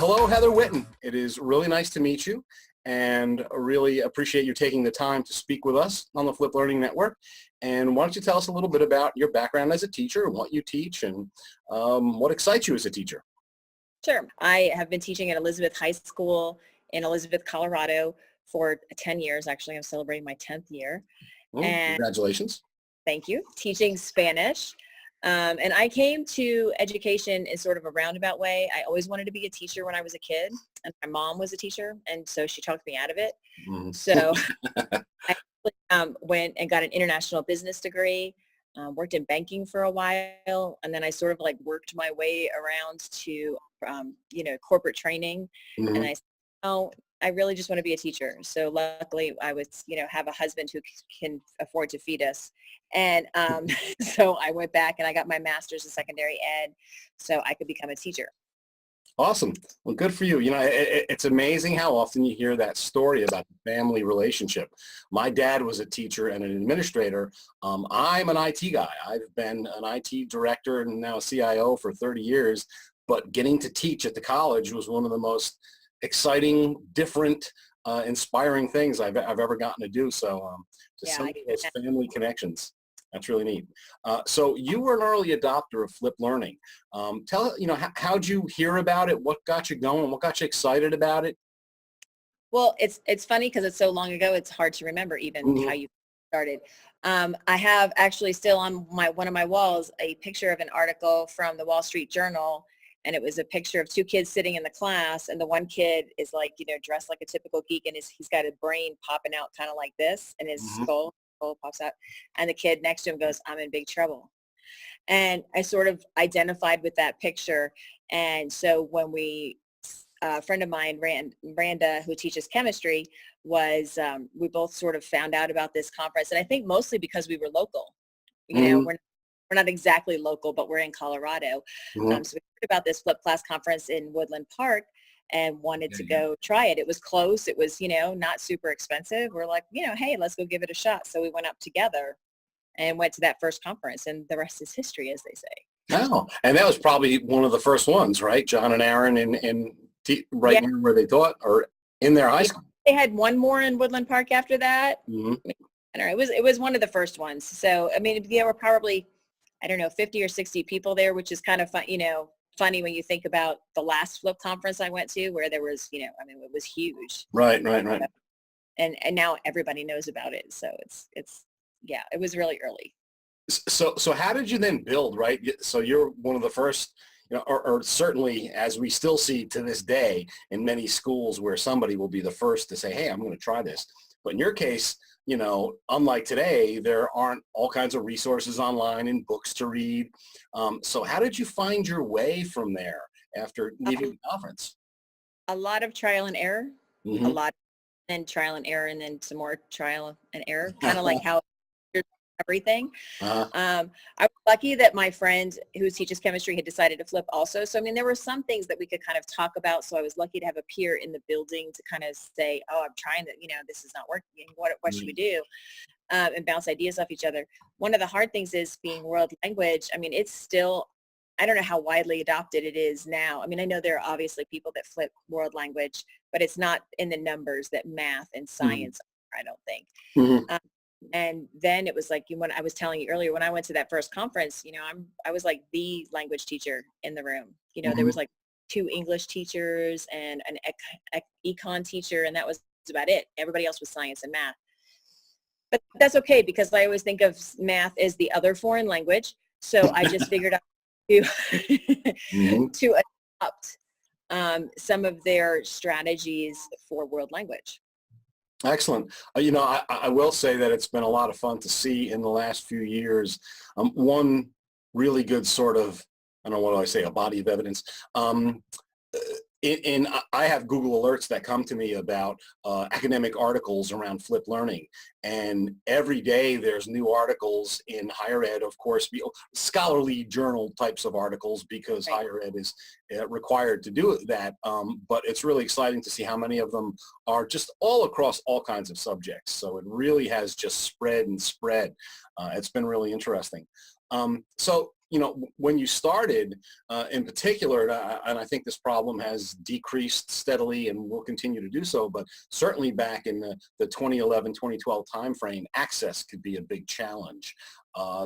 Hello, Heather Witten. It is really nice to meet you, and I really appreciate you taking the time to speak with us on the Flip Learning Network. And why don't you tell us a little bit about your background as a teacher and what you teach and what excites you as a teacher? Sure. I have been teaching at Elizabeth High School in Elizabeth, Colorado for 10 years. Actually, I'm celebrating my 10th year. And Congratulations. thank you. Teaching Spanish. And I came to education in sort of a roundabout way. I always wanted to be a teacher when I was a kid, and my mom was a teacher, and so she talked me out of it. So I went and got an international business degree, worked in banking for a while, and then I sort of like worked my way around to, corporate training. And I said, oh, I really just want to be a teacher. So luckily I was, have a husband who can afford to feed us. And so I went back and I got my master's in secondary ed so I could become a teacher. Awesome. Well, good for you. It's amazing how often you hear that story about the family relationship. My dad was a teacher and an administrator. I'm an IT guy. I've been an IT director and now a CIO for 30 years, but getting to teach at the college was one of the most exciting, different, inspiring things I've ever gotten to do. So just some of those family connections. That's really neat. So you were an early adopter of Flip Learning. How'd you hear about it? What got you going? What got you excited about it? Well, it's funny because it's so long ago, it's hard to remember even how you started. I have actually still on one of my walls a picture of an article from the Wall Street Journal, and it was a picture of two kids sitting in the class, and the one kid is like, dressed like a typical geek, and he's got a brain popping out kind of like this, and his skull pops out, and the kid next to him goes, "I'm in big trouble." And I sort of identified with that picture. And so when a friend of mine, Randa, who teaches chemistry, we both sort of found out about this conference. And I think mostly because we were local. We're not exactly local, but we're in Colorado. So we heard about this Flip Class conference in Woodland Park and wanted to go try it. It was close. It was, not super expensive. We're like, hey, let's go give it a shot. So we went up together and went to that first conference, and the rest is history, as they say. Oh, and that was probably one of the first ones, right? John and Aaron right near where they taught, or in their high school. They had one more in Woodland Park after that. I don't know. It was one of the first ones. So, I mean, there were probably, 50 or 60 people there, which is kind of fun, funny when you think about the last Flip conference I went to, where there was, it was huge. Right. And now everybody knows about it. So it was really early. So how did you then build, right? So you're one of the first, or certainly as we still see to this day in many schools where somebody will be the first to say, hey, I'm going to try this. But in your case, unlike today, there aren't all kinds of resources online and books to read. So how did you find your way from there after leaving the conference? A lot of trial and error, a lot and trial and error, and then some more trial and error, kind of like how everything. I was lucky that my friend who teaches chemistry had decided to flip also. So, there were some things that we could kind of talk about. So I was lucky to have a peer in the building to kind of say, oh, I'm trying to, this is not working. What should we do? And bounce ideas off each other. One of the hard things is being world language. It's still, I don't know how widely adopted it is now. I know there are obviously people that flip world language, but it's not in the numbers that math and science are, I don't think. And then it was like, when I was telling you earlier, when I went to that first conference, I was like the language teacher in the room. There was like 2 English teachers and an econ teacher, and that was about it. Everybody else was science and math. But that's okay, because I always think of math as the other foreign language. So I just figured out to adopt some of their strategies for world language. Excellent. I will say that it's been a lot of fun to see in the last few years. One really good sort of, I don't know, what do I say, a body of evidence. I have Google alerts that come to me about academic articles around Flip Learning, and every day there's new articles in higher ed, of course, scholarly journal types of articles, because higher ed is required to do that, but it's really exciting to see how many of them are just all across all kinds of subjects. So it really has just spread and spread. It's been really interesting. So when you started in particular, and I think this problem has decreased steadily and will continue to do so, but certainly back in the 2011, 2012 timeframe, access could be a big challenge.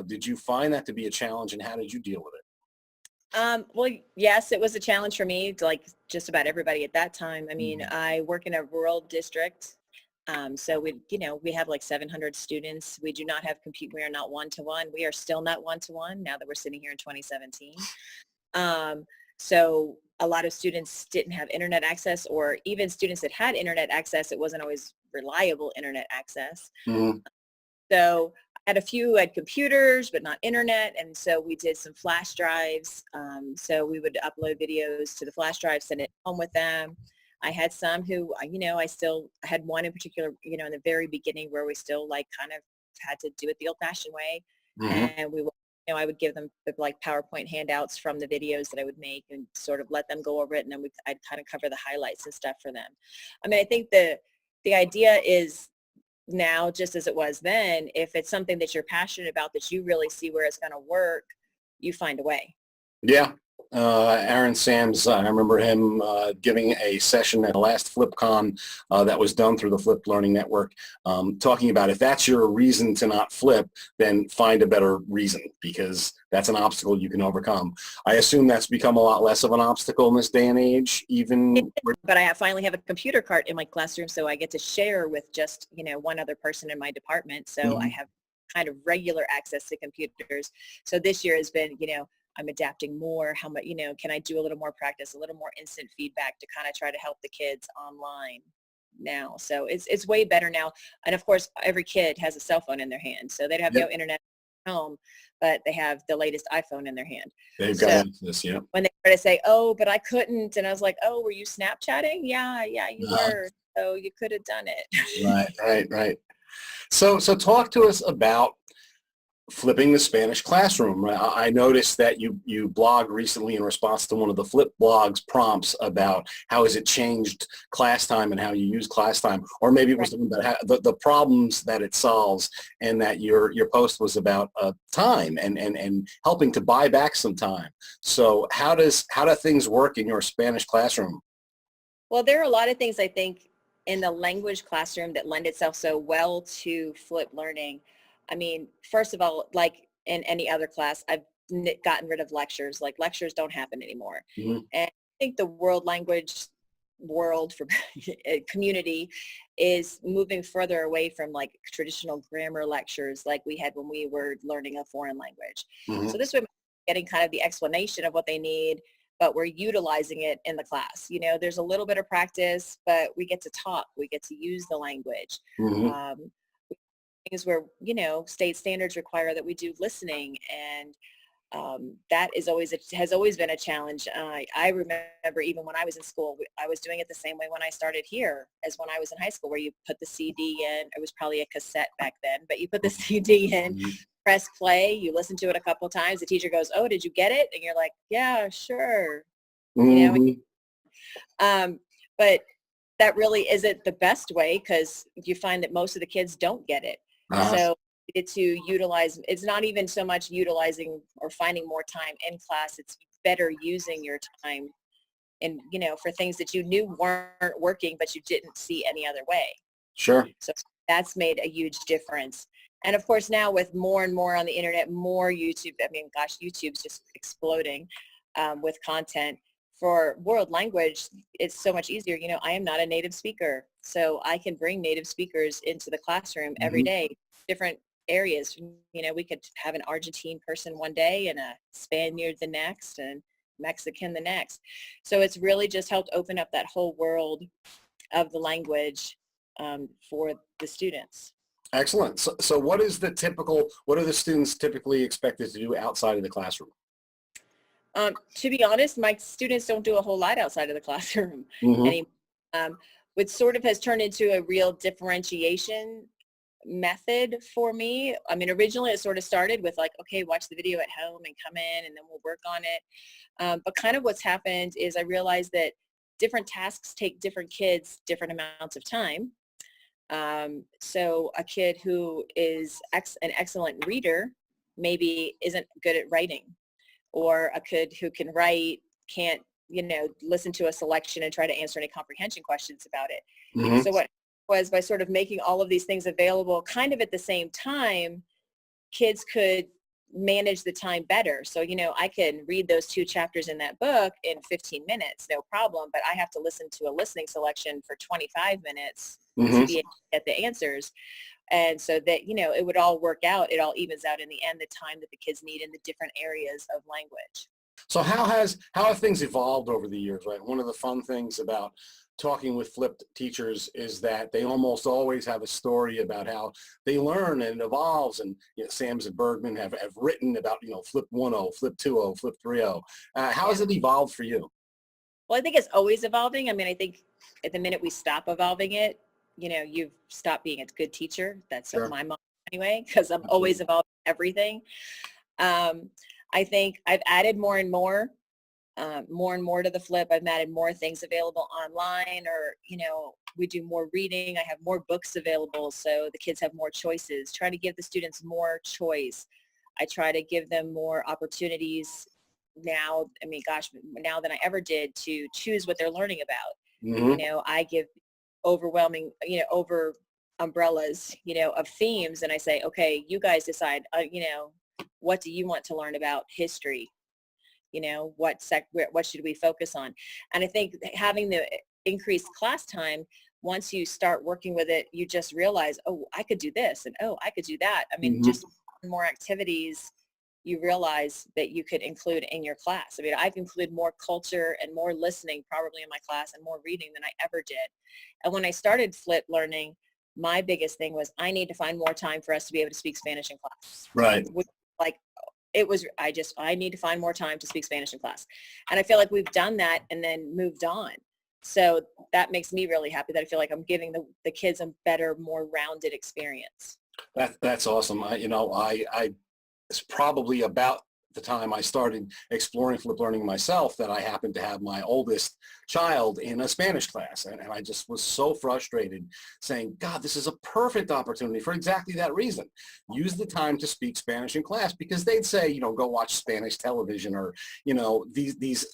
Did you find that to be a challenge, and how did you deal with it? Well, yes, it was a challenge for me, like just about everybody at that time. I mean, I work in a rural district. So we have like 700 students. We do not have we are not one-to-one. We are still not one-to-one now that we're sitting here in 2017. So a lot of students didn't have internet access, or even students that had internet access, it wasn't always reliable internet access. Mm-hmm. So I had a few had computers, but not internet. And so we did some flash drives. So we would upload videos to the flash drive, send it home with them. I had some who, I still had one in particular, in the very beginning where we still like kind of had to do it the old fashioned way. Mm-hmm. And we would, I would give them like PowerPoint handouts from the videos that I would make and sort of let them go over it. And then I'd kind of cover the highlights and stuff for them. I mean, I think the idea is now, just as it was then, if it's something that you're passionate about, that you really see where it's going to work, you find a way. Yeah. Aaron Sams, I remember him giving a session at the last FlipCon that was done through the Flip Learning Network, talking about if that's your reason to not flip, then find a better reason, because that's an obstacle you can overcome. I assume that's become a lot less of an obstacle in this day and age, even. But I finally have a computer cart in my classroom, so I get to share with just, one other person in my department. So I have kind of regular access to computers. So this year has been, I'm adapting more. How much, can I do a little more practice, a little more instant feedback to kind of try to help the kids online now. So it's way better now. And of course, every kid has a cell phone in their hand. So they have no internet at home, but they have the latest iPhone in their hand. They've got this, yeah. When they try to say, oh, but I couldn't. And I was like, oh, were you Snapchatting? Yeah, you were. So you could have done it. Right. So talk to us about flipping the Spanish classroom. I noticed that you blogged recently in response to one of the Flip blogs prompts about how has it changed class time and how you use class time, or maybe it was about the problems that it solves, and that your post was about time and helping to buy back some time. So how do things work in your Spanish classroom? Well, there are a lot of things, I think, in the language classroom that lend itself so well to flip learning. I mean, first of all, like in any other class, I've gotten rid of lectures. Like lectures don't happen anymore. And I think the world for community is moving further away from like traditional grammar lectures like we had when we were learning a foreign language. So this way, getting kind of the explanation of what they need, but we're utilizing it in the class. There's a little bit of practice, but we get to talk. We get to use the language. Things where, state standards require that we do listening, and that has always been a challenge. I remember even when I was in school, I was doing it the same way when I started here as when I was in high school, where you put the CD in. It was probably a cassette back then, but you put the CD in, press play, you listen to it a couple times. The teacher goes, oh, did you get it? And you're like, yeah, sure. But that really isn't the best way, because you find that most of the kids don't get it. So to utilize, it's not even so much utilizing or finding more time in class. It's better using your time and, for things that you knew weren't working, but you didn't see any other way. Sure. So that's made a huge difference. And of course, now with more and more on the internet, more YouTube, YouTube's just exploding with content. For world language, it's so much easier. I am not a native speaker, so I can bring native speakers into the classroom every day, different areas. We could have an Argentine person one day and a Spaniard the next and Mexican the next. So it's really just helped open up that whole world of the language for the students. Excellent. So what are the students typically expected to do outside of the classroom? To be honest, my students don't do a whole lot outside of the classroom anymore. Which sort of has turned into a real differentiation method for me. I mean, originally it sort of started with like, okay, watch the video at home and come in and then we'll work on it. But kind of what's happened is I realized that different tasks take different kids different amounts of time. So a kid who is an excellent reader maybe isn't good at writing. or a kid who can write can't, listen to a selection and try to answer any comprehension questions about it. Mm-hmm. So what was by sort of making all of these things available kind of at the same time, kids could manage the time better. So, I can read those 2 chapters in that book in 15 minutes, no problem, but I have to listen to a listening selection for 25 minutes Mm-hmm. to be able to get the answers. And so that, it would all work out. It all evens out in the end, the time that the kids need in the different areas of language. So how have things evolved over the years, right? One of the fun things about talking with flipped teachers is that they almost always have a story about how they learn and it evolves. And Sams and Bergmann have written about, flip 1.0, flip 2.0, flip 3.0. How has it evolved for you? Well, I think it's always evolving. I mean, I think at the minute we stop evolving it, you've stopped being a good teacher. That's Sure. my mom anyway, because I'm Absolutely. always evolving everything. I think I've added more and more to the flip. I've added more things available online, or, we do more reading. I have more books available, so the kids have more choices. Try to give the students more choice. I try to give them more opportunities now. I mean, gosh, now than I ever did, to choose what they're learning about. Mm-hmm. I give overwhelming, over umbrellas, of themes, and I say, okay, you guys decide, what do you want to learn about history? What should we focus on? And I think having the increased class time, once you start working with it, you just realize, oh, I could do this, and oh, I could do that. I mean, Mm-hmm. just more activities you realize that you could include in your class. I mean, I've included more culture and more listening probably in my class and more reading than I ever did. And when I started flip learning, my biggest thing was I need to find more time for us to be able to speak Spanish in class. Right. I need to find more time to speak Spanish in class. And I feel like we've done that and then moved on. So that makes me really happy that I feel like I'm giving the kids a better, more rounded experience. That's awesome. It's probably about the time I started exploring flip learning myself that I happened to have my oldest child in a Spanish class. And I just was so frustrated saying, God, this is a perfect opportunity for exactly that reason. Use the time to speak Spanish in class, because they'd say, go watch Spanish television, or, these,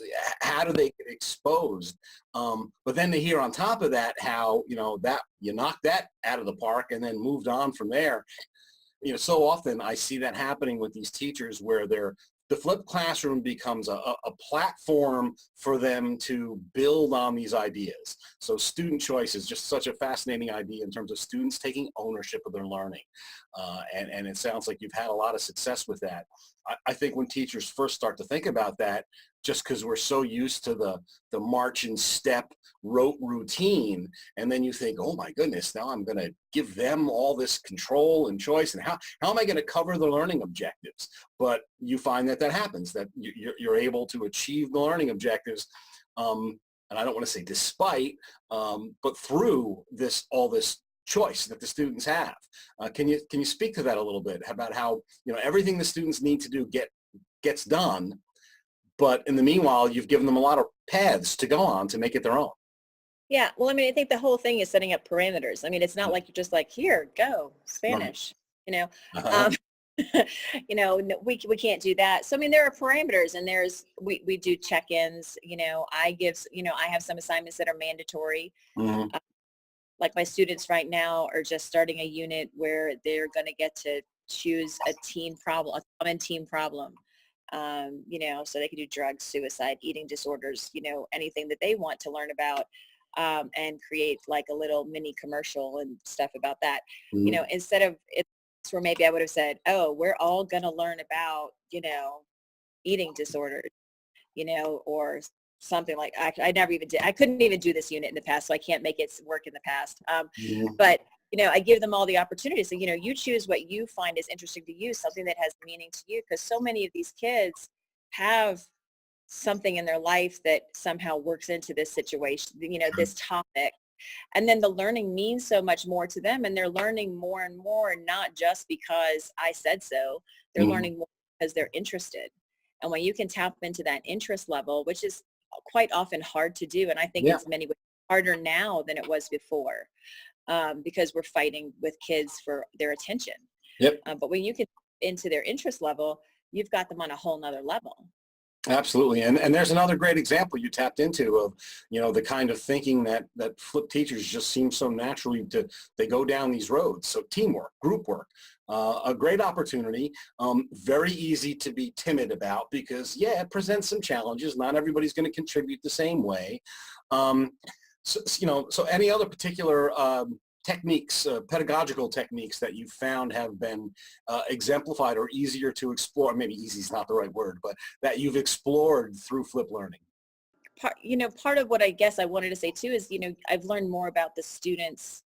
how do they get exposed? But then to hear on top of that, how, that you knocked that out of the park and then moved on from there. So often I see that happening with these teachers where the flipped classroom becomes a platform for them to build on these ideas. So student choice is just such a fascinating idea in terms of students taking ownership of their learning. And it sounds like you've had a lot of success with that. I think when teachers first start to think about that, just because we're so used to the march and step rote routine, and then you think, oh my goodness, now I'm going to give them all this control and choice, and how am I going to cover the learning objectives? But you find that happens, that you're able to achieve the learning objectives, and I don't want to say despite, but through all this choice that the students have. Can you speak to that a little bit about how everything the students need to do gets done, but in the meanwhile you've given them a lot of paths to go on to make it their own? Yeah, well, I mean, I think the whole thing is setting up parameters. I mean, it's not like you're just like, here, go, Spanish, Uh-huh. we can't do that. So, I mean, there are parameters, and we do check-ins, I have some assignments that are mandatory. Mm-hmm. Like my students right now are just starting a unit where they're going to get to choose a common teen problem. So they can do drugs, suicide, eating disorders, anything that they want to learn about, and create like a little mini commercial and stuff about that. Mm-hmm. Instead of it's where maybe I would have said, oh, we're all going to learn about, eating disorders, or something like I couldn't even do this unit in the past, so I can't make it work in the past. Mm-hmm. But I give them all the opportunities. So, you choose what you find is interesting to you, something that has meaning to you, because so many of these kids have something in their life that somehow works into this situation, this topic. And then the learning means so much more to them, and they're learning more and more, not just because I said so. They're Mm-hmm. learning more because they're interested. And when you can tap into that interest level, which is quite often hard to do, and I think it's many ways harder now than it was before, because we're fighting with kids for their attention. Yep. But when you can into their interest level, you've got them on a whole nother level. Absolutely. And there's another great example you tapped into of, the kind of thinking that flip teachers just seem so naturally they go down these roads. So teamwork, group work, a great opportunity, very easy to be timid about because, yeah, it presents some challenges. Not everybody's going to contribute the same way. So any other particular techniques, pedagogical techniques that you found have been exemplified or easier to explore, maybe easy is not the right word, but that you've explored through flip learning? Part of what I guess I wanted to say too is, I've learned more about the students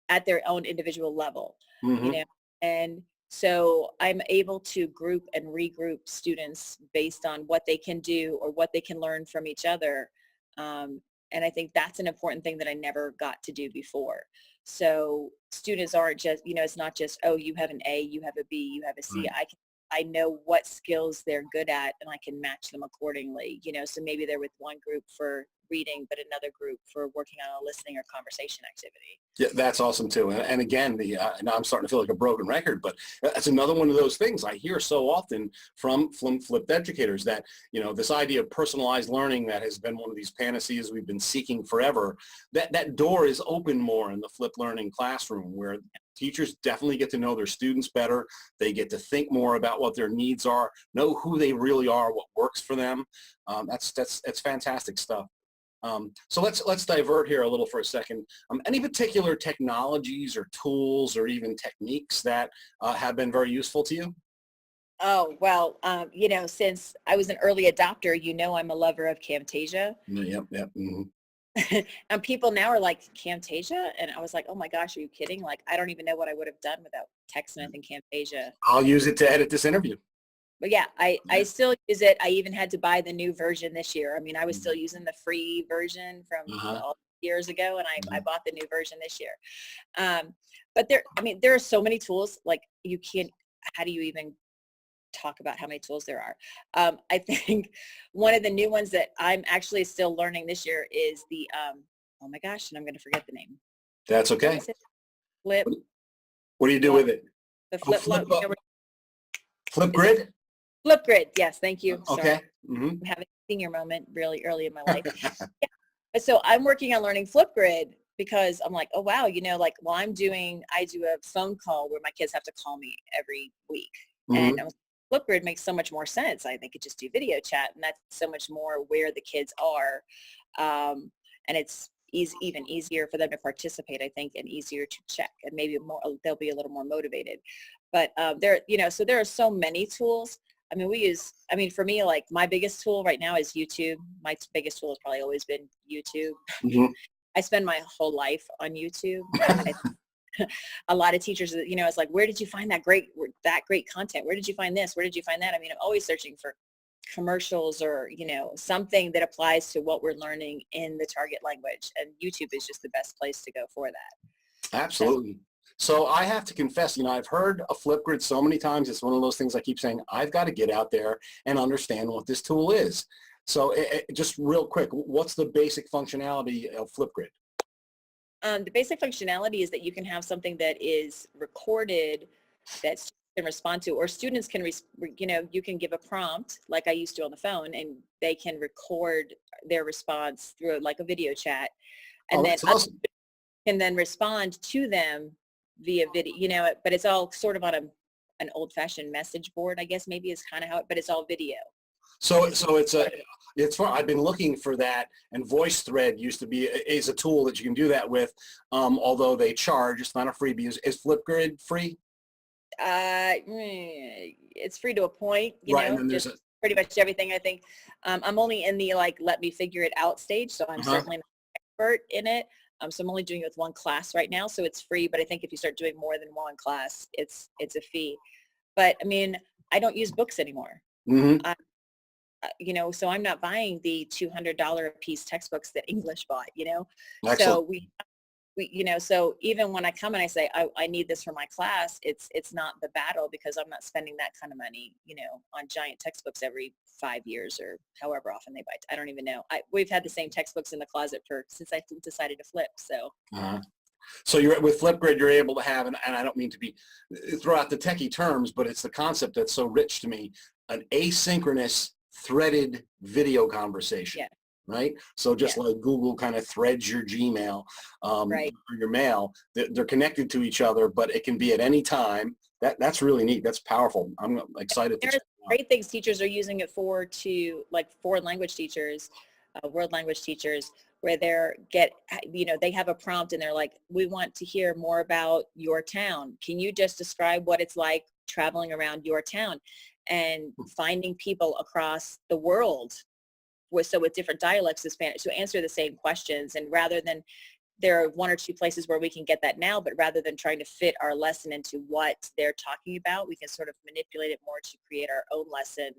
at their own individual level, Mm-hmm. and so I'm able to group and regroup students based on what they can do or what they can learn from each other. And I think that's an important thing that I never got to do before. So students aren't just, it's not just, oh, you have an A, you have a B, you have a C. Right. I know what skills they're good at and I can match them accordingly, so maybe they're with one group for reading, but another group for working on a listening or conversation activity. Yeah, that's awesome too. And again, now I'm starting to feel like a broken record, but that's another one of those things I hear so often from flipped educators that, this idea of personalized learning that has been one of these panaceas we've been seeking forever, that door is open more in the flipped learning classroom where teachers definitely get to know their students better. They get to think more about what their needs are, know who they really are, what works for them. That's fantastic stuff. So let's divert here a little for a second. Any particular technologies or tools or even techniques that have been very useful to you? Oh, well, since I was an early adopter, I'm a lover of Camtasia. Yep, yep. Mm-hmm. And people now are like, Camtasia? And I was like, oh my gosh, are you kidding? Like, I don't even know what I would have done without TechSmith and Camtasia. I'll use it to edit this interview. But yeah, I still use it. I even had to buy the new version this year. I mean, I was still using the free version from all years ago, and I bought the new version this year. But there are so many tools, like how do you even talk about how many tools there are? I think one of the new ones that I'm actually still learning this year is the, oh my gosh, and I'm going to forget the name. That's okay. Flip. What do you do with it? The flip. Flipgrid? Flipgrid, yes, thank you. Okay. Mm-hmm. I'm having a senior moment really early in my life. Yeah. So I'm working on learning Flipgrid because I'm like, oh wow, I do a phone call where my kids have to call me every week. Mm-hmm. And Flipgrid makes so much more sense. They could just do video chat, and that's so much more where the kids are. And it's even easier for them to participate, I think, and easier to check, and maybe they'll be a little more motivated. But so there are so many tools. For me, like my biggest tool right now is YouTube. My biggest tool has probably always been YouTube. Mm-hmm. I spend my whole life on YouTube. A lot of teachers, it's like, where did you find that great content? Where did you find this? Where did you find that? I'm always searching for commercials or, something that applies to what we're learning in the target language. And YouTube is just the best place to go for that. Absolutely. So I have to confess, I've heard a Flipgrid so many times. It's one of those things I keep saying, I've got to get out there and understand what this tool is. So just real quick, what's the basic functionality of Flipgrid? The basic functionality is that you can have something that is recorded that students can respond to, or students can, you can give a prompt like I used to on the phone, and they can record their response through like a video chat. And then awesome. Can then respond to them via video, but it's all sort of on an old-fashioned message board, I guess maybe is kind of how but it's all video. So it's fun. I've been looking for that, and VoiceThread is a tool that you can do that with, although they charge. It's not a freebie. Is Flipgrid free? It's free to a point, right, and then there's pretty much everything, I think. I'm only in the let me figure it out stage, so I'm certainly not an expert in it. So I'm only doing it with one class right now, so it's free, but I think if you start doing more than one class, it's a fee. But I don't use books anymore. Mm-hmm. So I'm not buying the $200 a piece textbooks that English bought, Excellent. So we so even when I come and I say, I need this for my class, it's not the battle, because I'm not spending that kind of money, on giant textbooks every 5 years or however often they buy. I don't even know. We've had the same textbooks in the closet since I decided to flip. So. So with Flipgrid, you're able to have, and I don't mean to throw out the techie terms, but it's the concept that's so rich to me, an asynchronous threaded video conversation. Yeah. Right? So just like Google kind of threads your Gmail or your mail, they're connected to each other, but it can be at any time. That's really neat. That's powerful. I'm excited to check it out. Great things teachers are using it for, to like foreign language teachers, world language teachers, where they have a prompt and they're like, we want to hear more about your town. Can you just describe what it's like traveling around your town? And finding people across the world with different dialects of Spanish to answer the same questions. And rather than, there are one or two places where we can get that now, but rather than trying to fit our lesson into what they're talking about, we can sort of manipulate it more to create our own lesson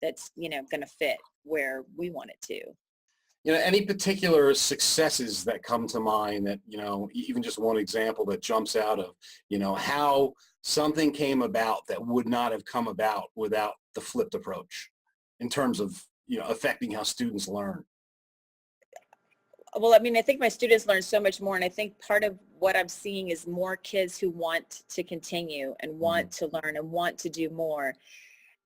that's, going to fit where we want it to. Any particular successes that come to mind that, even just one example that jumps out of, how something came about that would not have come about without the flipped approach in terms of, affecting how students learn? Well, I mean, I think my students learn so much more. And I think part of what I'm seeing is more kids who want to continue and want to learn and want to do more.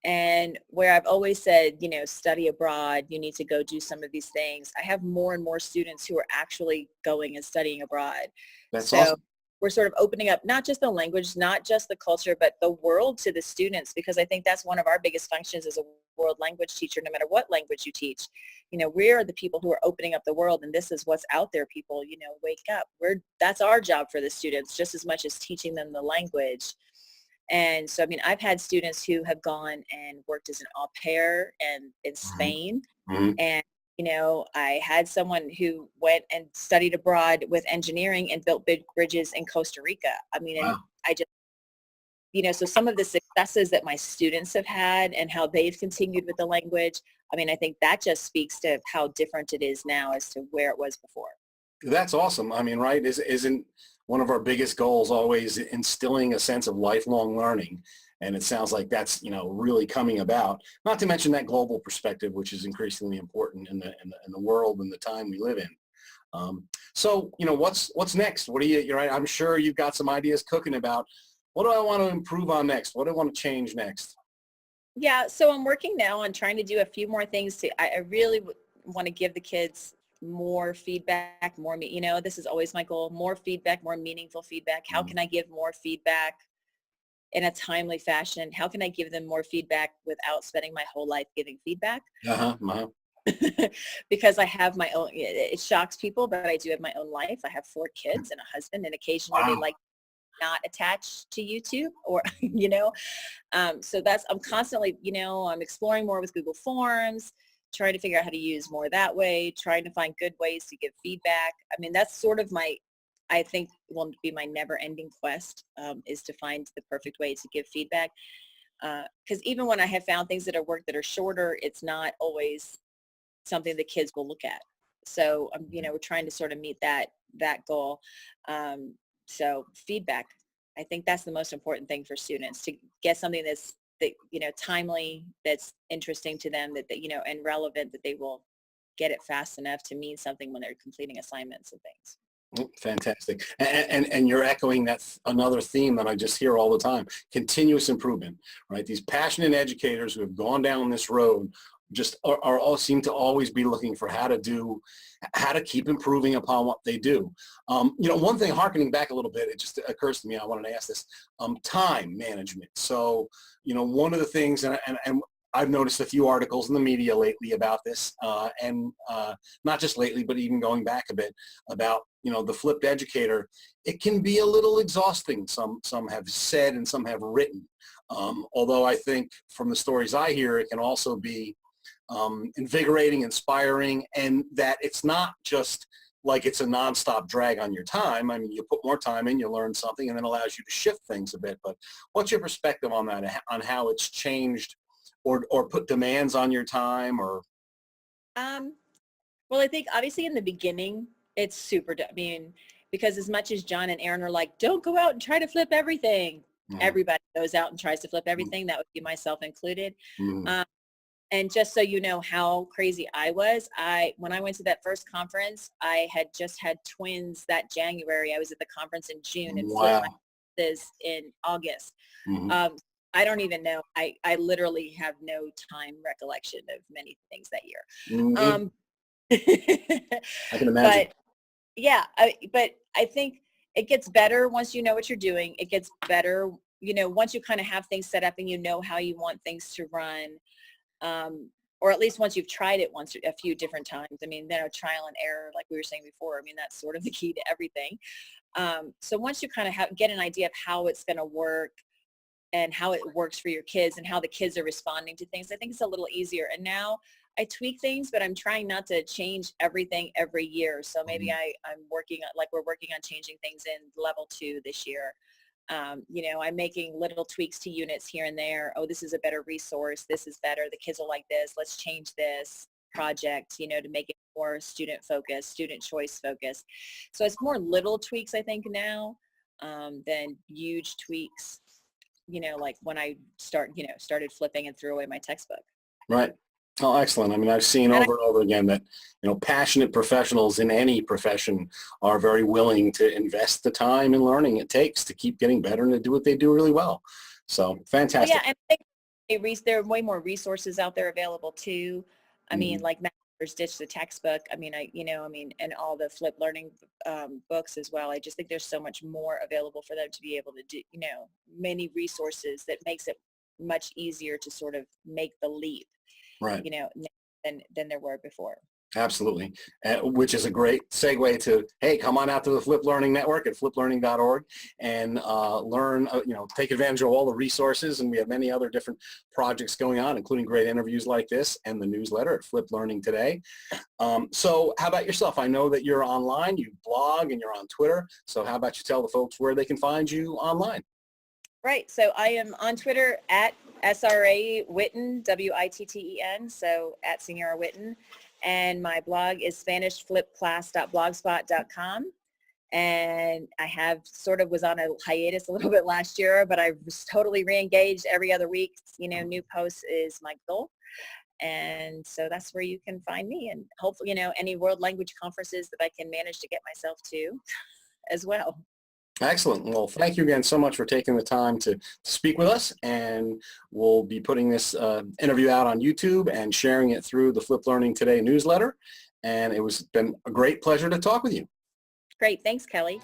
And where I've always said, study abroad, you need to go do some of these things. I have more and more students who are actually going and studying abroad. That's awesome. We're sort of opening up not just the language, not just the culture, but the world to the students, because I think that's one of our biggest functions as a world language teacher, no matter what language you teach. We're the people who are opening up the world, and this is what's out there, people, wake up. That's our job for the students, just as much as teaching them the language. And so, I mean, I've had students who have gone and worked as an au pair in Spain. And I had someone who went and studied abroad with engineering and built big bridges in Costa Rica. I mean, wow. And I just, so some of the successes that my students have had and how they've continued with the language, I mean, I think that just speaks to how different it is now as to where it was before. That's awesome. I mean, right? Isn't one of our biggest goals always instilling a sense of lifelong learning? And it sounds like that's, really coming about, not to mention that global perspective, which is increasingly important in the world and the time we live in. So, what's next? What do you're right. I'm sure you've got some ideas cooking about what do I want to improve on next? What do I want to change next? Yeah. So I'm working now on trying to do a few more things. I really want to give the kids more feedback, this is always my goal, more feedback, more meaningful feedback. How can I give more feedback in a timely fashion? How can I give them more feedback without spending my whole life giving feedback? Because I have my own, it shocks people, but I do have my own life. I have 4 kids and a husband, and occasionally they like not attached to YouTube or, so I'm constantly, I'm exploring more with Google Forms, trying to figure out how to use more that way, trying to find good ways to give feedback. I mean, that's sort of I think will be my never-ending quest, is to find the perfect way to give feedback. Because even when I have found things that are shorter, it's not always something the kids will look at. So, we're trying to sort of meet that goal. So feedback, I think that's the most important thing for students, to get something that's timely, that's interesting to them, that and relevant, that they will get it fast enough to mean something when they're completing assignments and things. Fantastic. And you're echoing another theme that I just hear all the time: continuous improvement, right? These passionate educators who have gone down this road just are all seem to always be looking for how to keep improving upon what they do. One thing, harkening back a little bit, it just occurs to me, I wanted to ask this, time management. So, one of the things, and I've noticed a few articles in the media lately about this, and not just lately, but even going back a bit, about, the flipped educator. It can be a little exhausting, some have said and some have written. Although I think from the stories I hear, it can also be invigorating, inspiring, and that it's not just like it's a nonstop drag on your time. I mean, you put more time in, you learn something, and then allows you to shift things a bit. But what's your perspective on that, on how it's changed or put demands on your time? Or well, I think obviously in the beginning, it's super, because as much as John and Aaron are like, don't go out and try to flip everything. Everybody goes out and tries to flip everything. That would be myself included. And just so you know how crazy I was, when I went to that first conference, I had just had twins that January. I was at the conference in June and flipped my classes in August. I don't even know. I literally have no time recollection of many things that year. Mm-hmm. I can imagine. But yeah, but I think it gets better once you know what you're doing. It gets better, once you kind of have things set up and you know how you want things to run. Or at least once you've tried it a few different times. I mean, trial and error, like we were saying before, I mean, that's sort of the key to everything. So once you kind of get an idea of how it's going to work and how it works for your kids and how the kids are responding to things, I think it's a little easier. And now I tweak things, but I'm trying not to change everything every year. So maybe I'm working on, like we're working on changing things in level 2 this year. I'm making little tweaks to units here and there. Oh, this is a better resource. This is better. The kids will like this. Let's change this project, to make it more student focused, student choice focused. So it's more little tweaks, I think, now than huge tweaks, like when I started flipping and threw away my textbook. Right. Oh, excellent. I mean, I've seen over and over again that, passionate professionals in any profession are very willing to invest the time and learning it takes to keep getting better and to do what they do really well. So fantastic. Yeah, and I think there are way more resources out there available too. I mean, like Masters Ditch the Textbook. I mean, and all the flip learning books as well. I just think there's so much more available for them to be able to do, many resources that makes it much easier to sort of make the leap. Right. Than there were before. Absolutely. Which is a great segue to, hey, come on out to the Flip Learning Network at fliplearning.org and learn, take advantage of all the resources. And we have many other different projects going on, including great interviews like this and the newsletter at Flip Learning Today. So how about yourself? I know that you're online, you blog, and you're on Twitter. So how about you tell the folks where they can find you online? Right. So I am on Twitter at SRA Witten, Witten, so at Senora Witten. And my blog is SpanishFlipClass.blogspot.com. And I was on a hiatus a little bit last year, but I was totally re-engaged every other week. New posts is my goal. And so that's where you can find me. And hopefully, any world language conferences that I can manage to get myself to as well. Excellent. Well, thank you again so much for taking the time to speak with us, and we'll be putting this interview out on YouTube and sharing it through the Flip Learning Today newsletter, and been a great pleasure to talk with you. Great. Thanks, Kelly.